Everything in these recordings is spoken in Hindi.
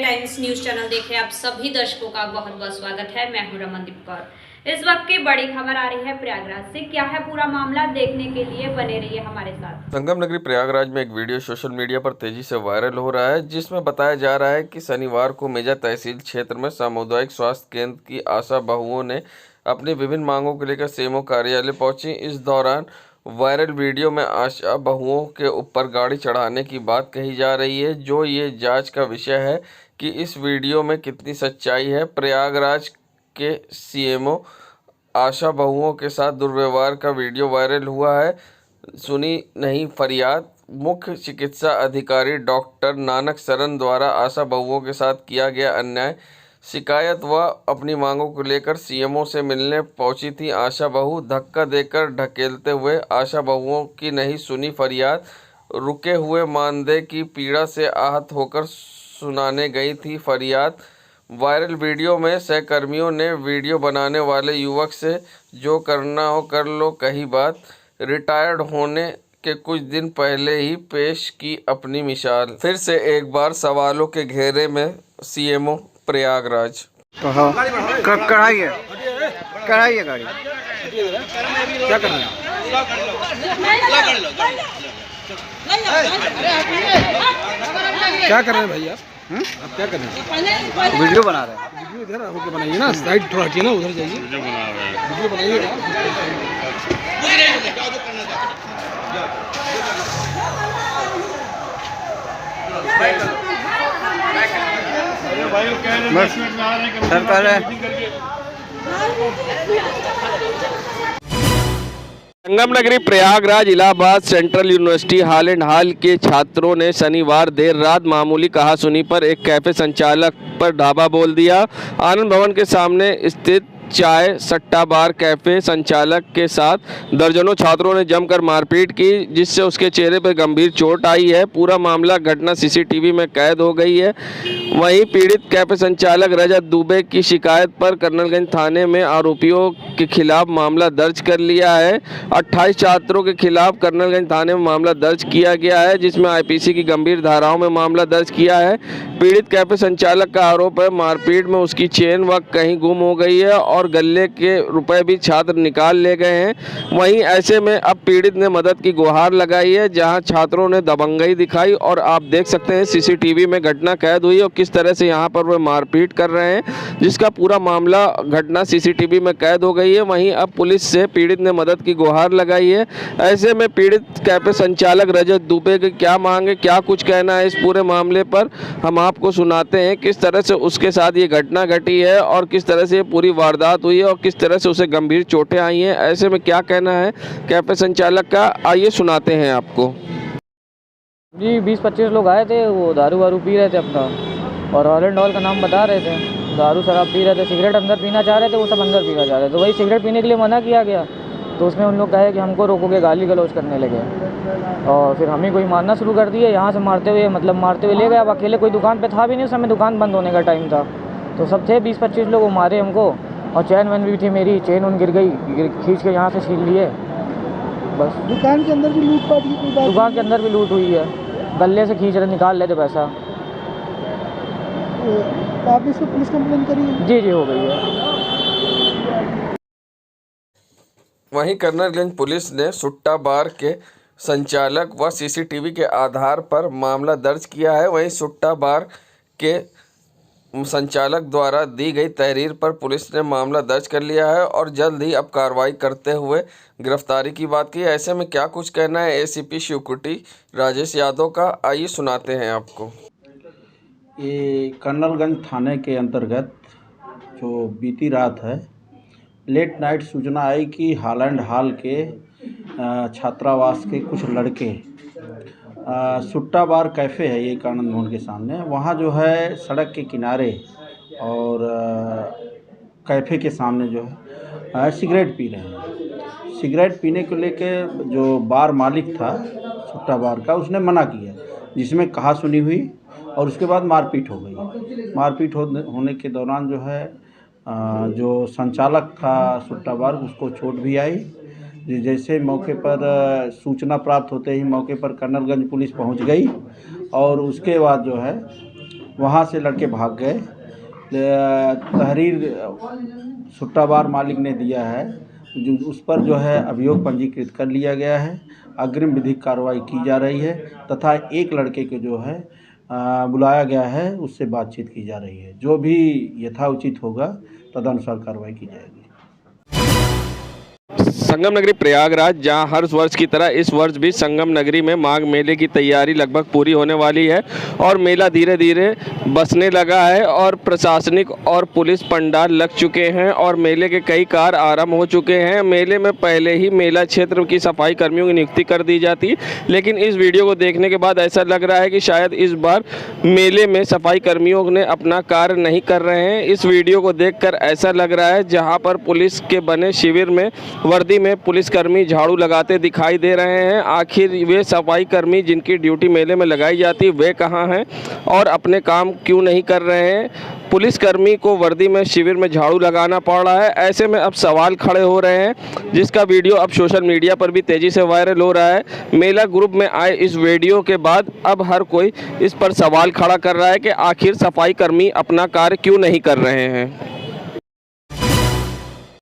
टाइम्स न्यूज चैनल देखे आप सभी दर्शकों का बहुत बहुत स्वागत है। मैं हूं रमनदीप कौर। इस वक्त की बड़ी खबर आ रही है प्रयागराज से। क्या है पूरा मामला, देखने के लिए बने रहिए हमारे साथ। संगम नगरी प्रयागराज में एक वीडियो सोशल मीडिया पर तेजी से वायरल हो रहा है, जिसमें बताया जा रहा है कि शनिवार को मेजा तहसील क्षेत्र में सामुदायिक स्वास्थ्य केंद्र की आशा बहुओं ने अपनी विभिन्न मांगों को लेकर सीएमओ कार्यालय पहुंची। इस दौरान वायरल वीडियो में आशा बहुओं के ऊपर गाड़ी चढ़ाने की बात कही जा रही है, जो ये जांच का विषय है कि इस वीडियो में कितनी सच्चाई है। प्रयागराज के सीएमओ आशा बहुओं के साथ दुर्व्यवहार का वीडियो वायरल हुआ है। सुनी नहीं फरियाद। मुख्य चिकित्सा अधिकारी डॉक्टर नानक सरन द्वारा आशा बहुओं के साथ किया गया अन्याय शिकायत व अपनी मांगों को लेकर सीएमओ से मिलने पहुंची थी आशा बहू। धक्का देकर ढकेलते हुए आशा बहुओं की नहीं सुनी फरियाद। रुके हुए मानदेय की पीड़ा से आहत होकर सुनाने गई थी फरियाद। वायरल वीडियो में सहकर्मियों ने वीडियो बनाने वाले युवक से जो करना हो कर लो कही बात। रिटायर्ड होने के कुछ दिन पहले ही पेश की अपनी मिसाल। फिर से एक बार सवालों के घेरे में सीएमओ प्रयागराज। कढ़ाई है गाड़ी। क्या कर रहे हैं? क्या कर रहे हैं भाई आप? आप क्या कर रहे हैं? वीडियो बना रहे हैं। वीडियो इधर होकर बनाइए ना, साइड थोड़ा हटिए ना, उधर जाइए। वीडियो बनाइए। सरकार है। संगम नगरी Prayagraj Allahabad central university hall and hall के छात्रों ने शनिवार देर रात मामूली कहासुनी पर एक कैफे संचालक पर ढाबा बोल दिया। आनंद भवन के सामने स्थित चाय सट्टा बार कैफे संचालक के साथ दर्जनों छात्रों ने जमकर मारपीट की, जिससे उसके चेहरे पर गंभीर चोट आई है। पूरा मामला घटना सीसीटीवी में कैद हो गई है। वहीं पीड़ित कैफे संचालक रजत दुबे की शिकायत पर कर्नलगंज थाने में आरोपियों के खिलाफ मामला दर्ज कर लिया है। 28 छात्रों के खिलाफ कर्नलगंज थाने में मामला दर्ज किया गया है, जिसमें आईपीसी की गंभीर धाराओं में मामला दर्ज किया है। पीड़ित कैफे संचालक का आरोप है मारपीट में उसकी चेन व कहीं गुम हो गई है और गले के रुपए भी छात्र निकाल ले गए हैं। वहीं ऐसे में अब पीड़ित ने मदद की गुहार लगाई है, जहां छात्रों ने दबंगई दिखाई और आप देख सकते हैं सीसीटीवी में घटना कैद हुई और किस तरह से यहां पर वे मारपीट कर रहे हैं, जिसका पूरा मामला घटना सीसीटीवी में कैद हो गई है। वहीं अब पुलिस से पीड़ित ने मदद की गुहार लगाई है। ऐसे में पीड़ित कैफे संचालक रजत दुबे की क्या मांग है, क्या कुछ कहना है इस पूरे मामले पर, हम आपको सुनाते हैं। किस तरह से उसके साथ ये घटना घटी है और किस तरह से ये पूरी वारदात हुई है और किस तरह से उसे गंभीर चोटें आई हैं। ऐसे में क्या कहना है कैफे संचालक का, आइए सुनाते हैं आपको। जी 20-25 लोग आए थे, वो दारू वारू पी रहे थे अपना, और हॉल एंड हॉल का नाम बता रहे थे। दारू शराब पी रहे थे, सिगरेट अंदर पीना चाह रहे थे, वो सब अंदर पीना चाह रहे थे। तो वही सिगरेट पीने के लिए मना किया गया, तो उसमें उन लोग कहे कि हमको रोकोगे, गाली गलौज करने लगे और फिर हम ही कोई मारना शुरू कर दिए। यहाँ से मारते हुए ले गए। अब अकेले कोई दुकान पे था भी नहीं, उस समय दुकान बंद होने का टाइम था, तो सब थे 20-25 लोग, वो मारे हमको। और चैन वैन भी थी मेरी, चैन उन गिर गई, खींच के यहाँ से छीन लिए। बस दुकान के अंदर भी लूटपाट की कोई बात? दुकान के अंदर भी लूट हुई है, गले से खींच रहे, निकाल लेते पैसा। आपने इसको पुलिस कंप्लेंट करी है? जी हो गई है। वहीं कर्नलगंज पुलिस ने सुट्टा बार के संचालक व सीसीटीवी के आधार पर मामला दर्ज किया है। वहीं सुट्टा बार के संचालक द्वारा दी गई तहरीर पर पुलिस ने मामला दर्ज कर लिया है और जल्द ही अब कार्रवाई करते हुए गिरफ्तारी की बात की। ऐसे में क्या कुछ कहना है एसीपी शिवकुटी राजेश यादव का, आइए सुनाते हैं आपको। ये कर्नलगंज थाने के अंतर्गत जो बीती रात है लेट नाइट सूचना आई कि हॉल एंड हॉल के छात्रावास के कुछ लड़के सुट्टा बार कैफ़े है, ये आनंद भवन के सामने, वहाँ जो है सड़क के किनारे और कैफ़े के सामने जो है सिगरेट पी रहे हैं। सिगरेट पीने को लेके जो बार मालिक था सुट्टा बार का, उसने मना किया, जिसमें कहासुनी हुई और उसके बाद मारपीट हो गई। मारपीट होने के दौरान जो है जो संचालक था सुट्टा बार, उसको चोट भी आई। जैसे मौके पर सूचना प्राप्त होते ही मौके पर कर्नलगंज पुलिस पहुंच गई और उसके बाद जो है वहाँ से लड़के भाग गए। तहरीर सुट्टाबार मालिक ने दिया है, जो उस पर जो है अभियोग पंजीकृत कर लिया गया है। अग्रिम विधिक कार्रवाई की जा रही है तथा एक लड़के को जो है बुलाया गया है, उससे बातचीत की जा रही है। जो भी यथाउचित होगा तदनुसार कार्रवाई की जाएगी। संगम नगरी प्रयागराज, जहां हर वर्ष की तरह इस वर्ष भी संगम नगरी में माघ मेले की तैयारी लगभग पूरी होने वाली है और मेला धीरे धीरे बसने लगा है और प्रशासनिक और पुलिस पंडाल लग चुके हैं और मेले के कई कार्य आरंभ हो चुके हैं। मेले में पहले ही मेला क्षेत्र की सफाई कर्मियों की नियुक्ति कर दी जाती, लेकिन इस वीडियो को देखने के बाद ऐसा लग रहा है कि शायद इस बार मेले में सफाई कर्मियों ने अपना कार्य नहीं कर रहे हैं। इस वीडियो को देखकर ऐसा लग रहा है जहां पर पुलिस के बने शिविर में वर्दी में पुलिसकर्मी झाड़ू लगाते दिखाई दे रहे हैं। आखिर वे सफाई कर्मी जिनकी ड्यूटी मेले में लगाई जाती वे कहां हैं और अपने काम क्यों नहीं कर रहे हैं? पुलिसकर्मी को वर्दी में शिविर में झाड़ू लगाना पड़ रहा है। ऐसे में अब सवाल खड़े हो रहे हैं, जिसका वीडियो अब सोशल मीडिया पर भी तेजी से वायरल हो रहा है। मेला ग्रुप में आए इस वीडियो के बाद अब हर कोई इस पर सवाल खड़ा कर रहा है कि आखिर सफाई कर्मी अपना कार्य क्यों नहीं कर रहे हैं।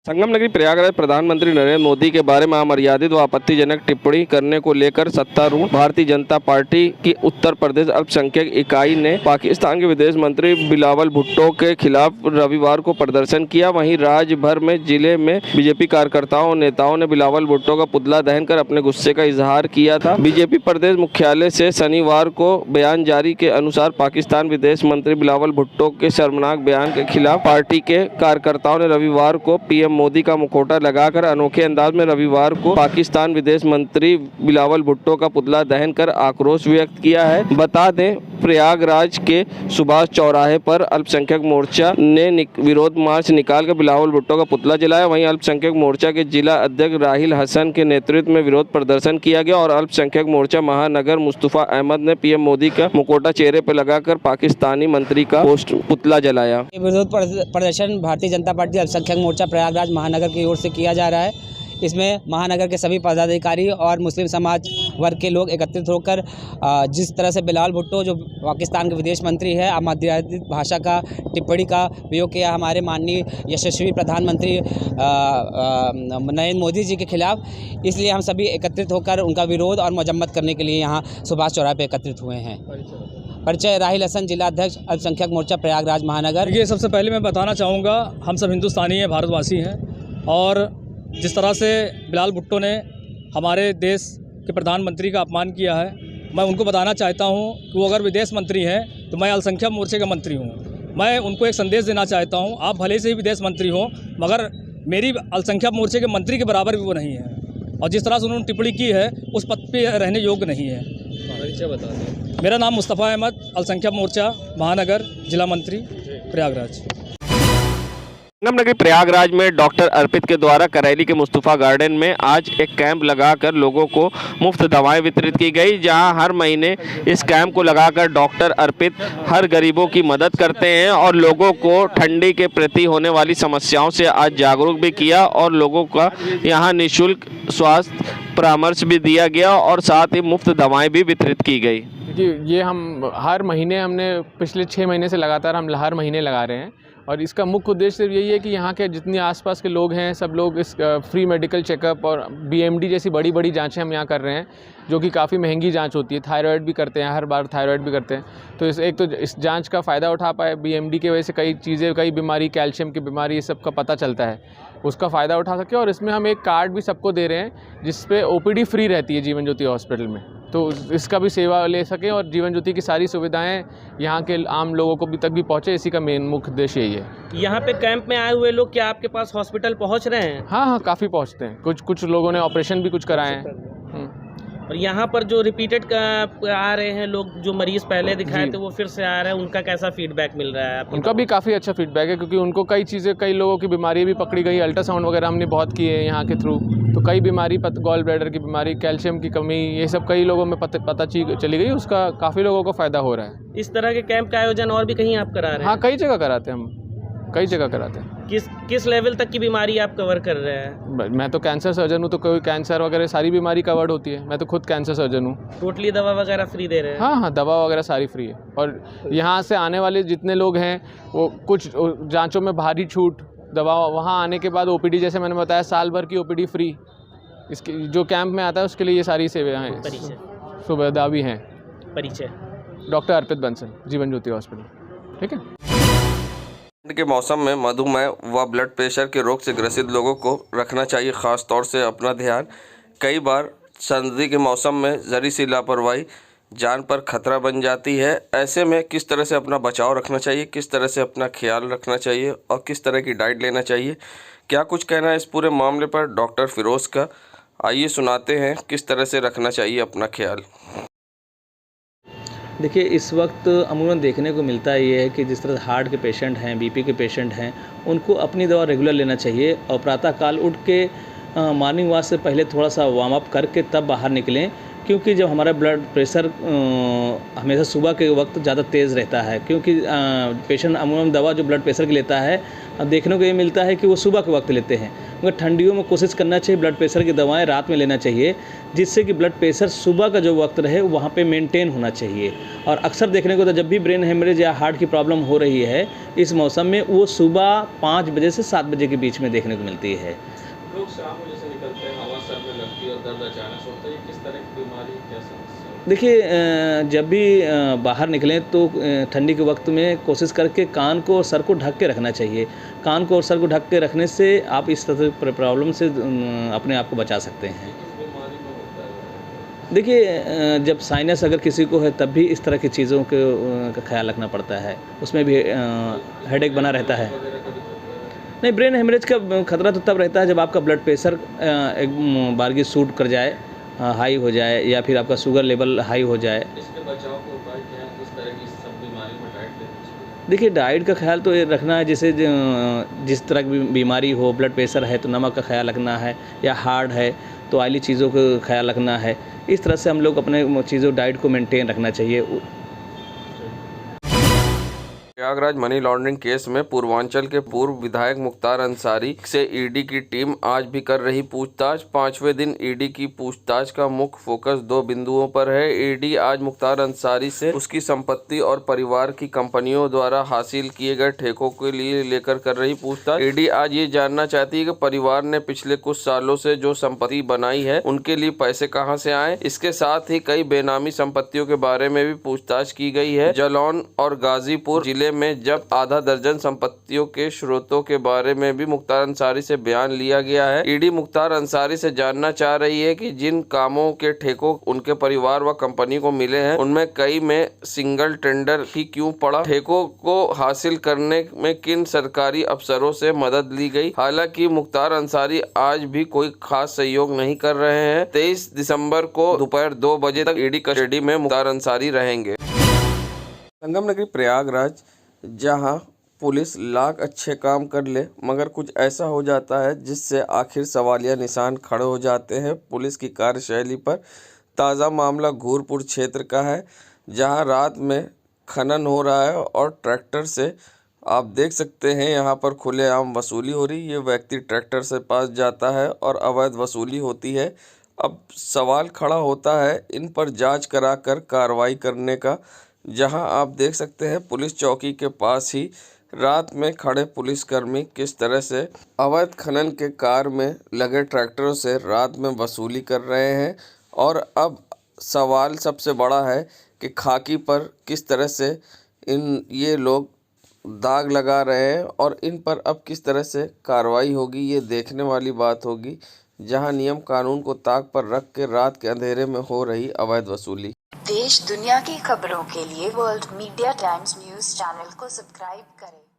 संगम नगरी प्रयागराज प्रधानमंत्री नरेंद्र मोदी के बारे में अमर्यादित व आपत्तिजनक टिप्पणी करने को लेकर सत्तारूढ़ भारतीय जनता पार्टी की उत्तर प्रदेश अल्पसंख्यक इकाई ने पाकिस्तान के विदेश मंत्री बिलावल भुट्टो के खिलाफ रविवार को प्रदर्शन किया। वहीं राज्य भर में जिले में बीजेपी कार्यकर्ताओं और नेताओं ने बिलावल भुट्टो का पुतला दहन कर अपने गुस्से का इजहार किया था। बीजेपी प्रदेश मुख्यालय से शनिवार को बयान जारी के अनुसार पाकिस्तान विदेश मंत्री बिलावल भुट्टो के शर्मनाक बयान के खिलाफ पार्टी के कार्यकर्ताओं ने रविवार को पीएम मोदी का मुखौटा लगाकर अनोखे अंदाज में रविवार को पाकिस्तान विदेश मंत्री बिलावल भुट्टो का पुतला दहन कर आक्रोश व्यक्त किया है। बता दें, प्रयागराज के सुभाष चौराहे पर अल्पसंख्यक मोर्चा ने विरोध मार्च निकालकर बिलावल भुट्टो का पुतला जलाया। वहीं अल्पसंख्यक मोर्चा के जिला अध्यक्ष राहिल हसन के नेतृत्व में विरोध प्रदर्शन किया गया और अल्पसंख्यक मोर्चा महानगर मुस्तफा अहमद ने पीएम मोदी का मुखौटा चेहरे पर लगाकर पाकिस्तानी मंत्री का पुतला जलाया। विरोध प्रदर्शन भारतीय जनता पार्टी अल्पसंख्यक मोर्चा प्रयागराज महानगर की ओर से किया जा रहा है। इसमें महानगर के सभी पदाधिकारी और मुस्लिम समाज वर्ग के लोग एकत्रित होकर जिस तरह से बिलावल भुट्टो जो पाकिस्तान के विदेश मंत्री है अमर्यादित भाषा का टिप्पणी का प्रयोग किया हमारे माननीय यशस्वी प्रधानमंत्री नरेंद्र मोदी जी के खिलाफ, इसलिए हम सभी एकत्रित होकर उनका विरोध और मजम्मत करने के लिए यहाँ सुभाष चौराहे पर एकत्रित हुए हैं। परिचय राहिल हसन, जिला अध्यक्ष अल्पसंख्यक मोर्चा प्रयागराज महानगर। ये सबसे पहले मैं बताना चाहूँगा, हम सब हिंदुस्तानी हैं, भारतवासी हैं और जिस तरह से बिलावल भुट्टो ने हमारे देश के प्रधानमंत्री का अपमान किया है, मैं उनको बताना चाहता हूं कि वो अगर विदेश मंत्री हैं तो मैं अल्पसंख्यक मोर्चे का मंत्री हूं। मैं उनको एक संदेश देना चाहता हूं, आप भले से ही विदेश मंत्री हो मगर मेरी अल्पसंख्यक मोर्चे के मंत्री के बराबर भी वो नहीं है और जिस तरह से उन्होंने टिप्पणी की है उस पद पर रहने योग्य नहीं है। परिचय बता दें। मेरा नाम मुस्तफ़ा अहमद, अल्पसंख्यक मोर्चा महानगर जिला मंत्री प्रयागराज। संगम नगरी प्रयागराज में डॉक्टर अर्पित के द्वारा करैली के मुस्तफ़ा गार्डन में आज एक कैंप लगाकर लोगों को मुफ्त दवाएं वितरित की गई, जहां हर महीने इस कैंप को लगाकर डॉक्टर अर्पित हर गरीबों की मदद करते हैं और लोगों को ठंडी के प्रति होने वाली समस्याओं से आज जागरूक भी किया और लोगों का यहां निःशुल्क स्वास्थ्य परामर्श भी दिया गया और साथ ही मुफ्त दवाएँ भी वितरित की गई। ये हम हर महीने हमने पिछले 6 महीने से लगातार हम हर महीने लगा रहे हैं और इसका मुख्य उद्देश्य सिर्फ यही है कि यहाँ के जितने आसपास के लोग हैं सब लोग इस फ्री मेडिकल चेकअप और बीएमडी जैसी बड़ी बड़ी जांचें हम यहाँ कर रहे हैं, जो कि काफ़ी महंगी जांच होती है। थायराइड भी करते हैं, हर बार थायराइड भी करते हैं। तो इस जांच का फ़ायदा उठा पाए, बीएमडी की वजह से कई चीज़ें, कई बीमारी, कैल्शियम की बीमारी, ये सब का पता चलता है, उसका फ़ायदा उठा सके। और इसमें हम एक कार्ड भी सबको दे रहे हैं जिस पे ओपीडी फ्री रहती है जीवन ज्योति हॉस्पिटल में, तो इसका भी सेवा ले सकें और जीवन ज्योति की सारी सुविधाएं यहाँ के आम लोगों को भी तक भी पहुँचे, इसी का मेन मुख्य उद्देश्य यही है। यहाँ पे कैंप में आए हुए लोग क्या आपके पास हॉस्पिटल पहुँच रहे हैं? हाँ, काफ़ी पहुँचते हैं। कुछ लोगों ने ऑपरेशन भी कुछ कराए हैं। और यहाँ पर जो रिपीटेड आ रहे हैं लोग, जो मरीज पहले दिखाए थे वो फिर से आ रहे हैं, उनका कैसा फीडबैक मिल रहा है? उनका भी काफ़ी अच्छा फीडबैक है, क्योंकि उनको कई लोगों की बीमारी भी पकड़ी गई। अल्ट्रासाउंड वगैरह हमने बहुत किए हैं यहाँ के थ्रू, तो कई बीमारी, गॉल ब्लैडर की बीमारी, कैल्शियम की कमी, ये सब कई लोगों में पता चली गई, उसका काफ़ी लोगों को फ़ायदा हो रहा है। इस तरह के कैंप का आयोजन और भी कहीं आप करा रहे हैं? हाँ, कई जगह कराते हैं हम। कई जगह कराते हैं। किस लेवल तक की बीमारी आप कवर कर रहे हैं? मैं तो कैंसर सर्जन हूँ, तो कोई कैंसर वगैरह सारी बीमारी कवर्ड होती है। मैं तो खुद कैंसर सर्जन हूँ। टोटली दवा वगैरह फ्री दे रहे हैं? हाँ, दवा वगैरह सारी फ्री है। और यहाँ से आने वाले जितने लोग हैं वो कुछ जाँचों में भारी छूट, दवा वहाँ आने के बाद OPD जैसे मैंने बताया साल भर की OPD फ्री। इसके जो कैंप में आता है उसके लिए ये सारी सेवाएँ हैं, सुविधा भी हैं। परिचय डॉक्टर अर्पित बंसल, जीवन ज्योति हॉस्पिटल। ठीक है। ठंड के मौसम में मधुमेह व ब्लड प्रेशर के रोग से ग्रसित लोगों को रखना चाहिए खास तौर से अपना ध्यान। कई बार सर्दी के मौसम में जरी सी लापरवाही जान पर खतरा बन जाती है। ऐसे में किस तरह से अपना बचाव रखना चाहिए, किस तरह से अपना ख्याल रखना चाहिए और किस तरह की डाइट लेना चाहिए, क्या कुछ कहना है इस पूरे मामले पर डॉक्टर फिरोज़ का। आइए सुनाते हैं किस तरह से रखना चाहिए अपना ख्याल। देखिए, इस वक्त अमूमन देखने को मिलता ये है कि जिस तरह हार्ट के पेशेंट हैं, BP के पेशेंट हैं, उनको अपनी दवा रेगुलर लेना चाहिए और प्रातःकाल उठ के मॉर्निंग वॉक से पहले थोड़ा सा वार्म अप करके तब बाहर निकलें, क्योंकि जब हमारा ब्लड प्रेशर हमेशा सुबह के वक्त ज़्यादा तेज़ रहता है, क्योंकि पेशेंट अमूमन दवा जो ब्लड प्रेशर की लेता है, अब देखने को ये मिलता है कि वो सुबह के वक्त लेते हैं, मगर ठंडियों में कोशिश करना चाहिए ब्लड प्रेशर की दवाएं रात में लेना चाहिए, जिससे कि ब्लड प्रेशर सुबह का जो वक्त रहे वहाँ पे मेंटेन होना चाहिए। और अक्सर देखने को तो जब भी ब्रेन हेमरेज या हार्ट की प्रॉब्लम हो रही है इस मौसम में, वो सुबह 5 बजे से 7 बजे के बीच में देखने को मिलती है। लोग शाम में जैसे निकलते हैं, हवा सर में लगती है और दर्द अचानक होता है, किस तरह की बीमारी, क्या समस्या? देखिए, जब भी बाहर निकलें तो ठंडी के वक्त में कोशिश करके कान को और सर को ढक के रखना चाहिए। कान को और सर को ढक के रखने से आप इस तरह की प्रॉब्लम से अपने आप को बचा सकते हैं। देखिए, जब साइनस अगर किसी को है तब भी इस तरह की चीज़ों का ख्याल रखना पड़ता है, उसमें भी हेडेक बना रहता है। नहीं, ब्रेन हेमरेज का खतरा तो तब रहता है जब आपका ब्लड प्रेशर एक बारगी शूट कर जाए, हाई हो जाए, या फिर आपका शुगर लेवल हाई हो जाए। इसके बचाव के उपाय क्या हैं, किस तरह की सब बीमारी में डाइट लेनी चाहिए? देखिए, डाइट का ख्याल तो ये रखना है, जैसे जिस तरह की बीमारी हो, ब्लड प्रेशर है तो नमक का ख्याल रखना है, या हार्ड है तो ऑयली चीज़ों का ख्याल रखना है। इस तरह से हम लोग अपने चीज़ों डाइट को मेंटेन रखना चाहिए। प्रयागराज मनी लॉन्ड्रिंग केस में पूर्वांचल के पूर्व विधायक मुख्तार अंसारी से ईडी की टीम आज भी कर रही पूछताछ। 5वें दिन ईडी की पूछताछ का मुख्य फोकस 2 बिंदुओं पर है। ईडी आज मुख्तार अंसारी से उसकी संपत्ति और परिवार की कंपनियों द्वारा हासिल किए गए ठेकों के लिए लेकर कर रही पूछताछ। ईडी आज ये जानना चाहती है कि परिवार ने पिछले कुछ सालों से जो संपत्ति बनाई है उनके लिए पैसे कहां से आए। इसके साथ ही कई बेनामी संपत्तियों के बारे में भी पूछताछ की गई है। जालौन और गाजीपुर जिले में जब आधा दर्जन संपत्तियों के स्रोतों के बारे में भी मुख्तार अंसारी से बयान लिया गया है। ईडी मुख्तार अंसारी से जानना चाह रही है कि जिन कामों के ठेकों उनके परिवार व कंपनी को मिले हैं उनमें कई में सिंगल टेंडर ही क्यों पड़ा, ठेकों को हासिल करने में किन सरकारी अफसरों से मदद ली गई। हालांकि मुख्तार अंसारी आज भी कोई खास सहयोग नहीं कर रहे हैं। 23 दिसंबर को दोपहर 2 बजे तक ईडी कस्टडी में मुख्तार अंसारी रहेंगे। संगम नगरी प्रयागराज, जहां पुलिस लाख अच्छे काम कर ले मगर कुछ ऐसा हो जाता है जिससे आखिर सवालिया निशान खड़े हो जाते हैं पुलिस की कार्यशैली पर। ताज़ा मामला घूरपुर क्षेत्र का है, जहां रात में खनन हो रहा है और ट्रैक्टर से आप देख सकते हैं यहाँ पर खुलेआम वसूली हो रही। ये व्यक्ति ट्रैक्टर से पास जाता है और अवैध वसूली होती है। अब सवाल खड़ा होता है इन पर जांच कराकर कार्रवाई करने का, जहां आप देख सकते हैं पुलिस चौकी के पास ही रात में खड़े पुलिसकर्मी किस तरह से अवैध खनन के कार्य में लगे ट्रैक्टरों से रात में वसूली कर रहे हैं। और अब सवाल सबसे बड़ा है कि खाकी पर किस तरह से ये लोग दाग लगा रहे हैं और इन पर अब किस तरह से कार्रवाई होगी, ये देखने वाली बात होगी, जहां नियम कानून को ताक पर रख के रात के अंधेरे में हो रही अवैध वसूली। देश दुनिया की खबरों के लिए world media times news channel को सब्सक्राइब करें।